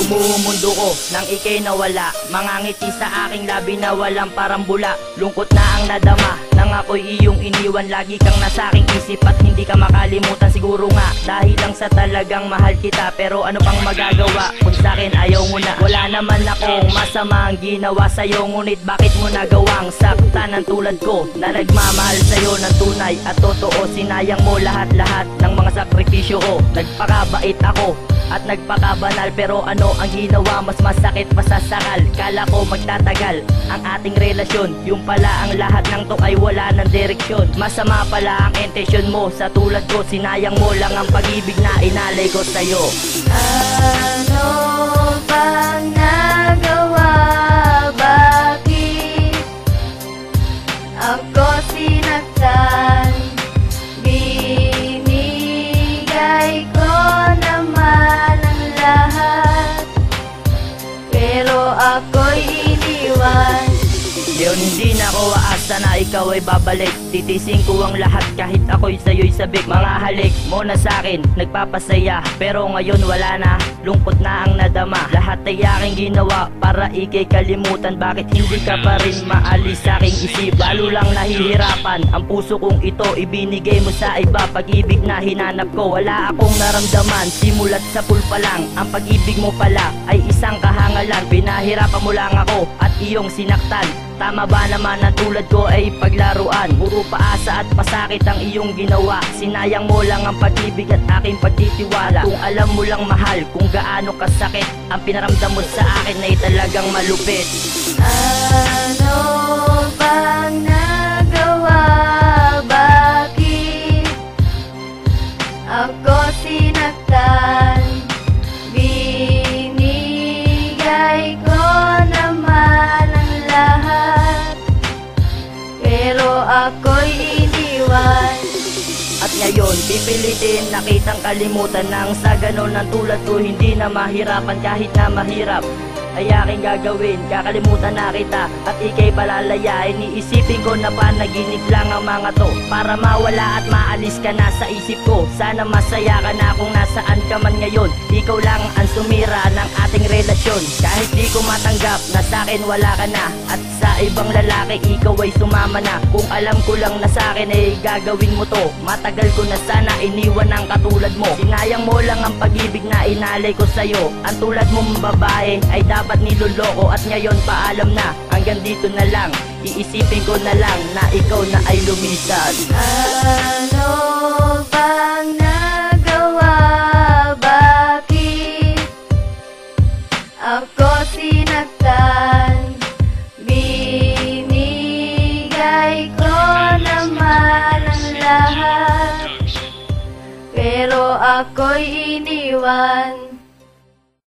Bumumundo ko nang ikay nawala, mga ngiti sa aking labi na walang parambula. Lungkot na ang nadama nang ako'y iyong iniwan. Lagi kang nasa aking isip at hindi ka makalimutan. Siguro nga dahil lang sa talagang mahal kita, pero ano pang magagawa kung sa'kin ayaw mo na. Wala naman akong masama ang ginawa sa'yo, ngunit bakit mo nagawang saktan ng tulad ko na nagmamahal sa'yo ng tunay at totoo? Sinayang mo lahat-lahat ng mga sakripisyo ko. Nagpakabait ako at nagpakabanal, pero ano ang ginawa? Mas masakit pa sa sakal. Kala ko magtatagal ang ating relasyon, yung pala ang lahat ng to ay wala ng direksyon. Masama pala ang intensyon mo sa tulad ko. Sinayang mo lang ang pag-ibig na inalay ko sa'yo. Ano bang nagawa? Bakit ako sinaktan? Binigay ko naman ang lahat, pero ako'y iniwan. Ngayon hindi na ako aasa na ikaw ay babalik. Titisin ko ang lahat kahit ako'y sa'yo'y sabik. Mga halik mo na sa'kin nagpapasaya, pero ngayon wala na, lungkot na ang nadama. Lahat ay aking ginawa para ikay kalimutan. Bakit hindi ka pa rin maalis sa'king isip? Lalo lang nahihirapan ang puso kong ito, ibinigay mo sa iba. Pag-ibig na hinanap ko, wala akong naramdaman. Simulat sa pool pa lang, ang pag-ibig mo pala ay isang kahangalan. Pinahirapan mo lang ako at iyong sinaktan. Tama ba naman ang tulad ko ay paglaruan? Puro paasa at pasakit ang iyong ginawa. Sinayang mo lang ang pag-ibig at aking pagtitiwala. Kung alam mo lang mahal kung gaano kasakit ang pinaramdam mo sa akin ay talagang malupit. Ano bang nagawa? Bakit ako sinaktan? Binigay ko naman ang lahat, pero ako'y iniwan. At ngayon pipilitin na kitang kalimutan, nang sa ganon ng tulad ko hindi na mahirapan. Kahit na mahirap ay aking gagawin, kakalimutan na kita at ikay palalayain. Iisipin ko na panaginip lang ang mga to, para mawala at maalis ka na sa isip ko. Sana masaya ka na kung nasaan ka man ngayon. Ikaw lang ang sumira ng ating relasyon. Kahit di ko matanggap na sa'kin wala ka na, at sa ibang lalaki ikaw ay sumama na. Kung alam ko lang na sa'kin ay gagawin mo to, matagal ko na sana iniwan ang katulad mo. Sinayang mo lang ang pag-ibig na inalay ko sa'yo. Ang tulad mong babae ay dapat niloloko, at ngayon paalam na, hanggang dito na lang. Iisipin ko na lang na ikaw na ay lumisan. Ano bang nagawa? Bakit ako sinaktan? Binigay ko naman ang lahat, pero ako'y iniwan.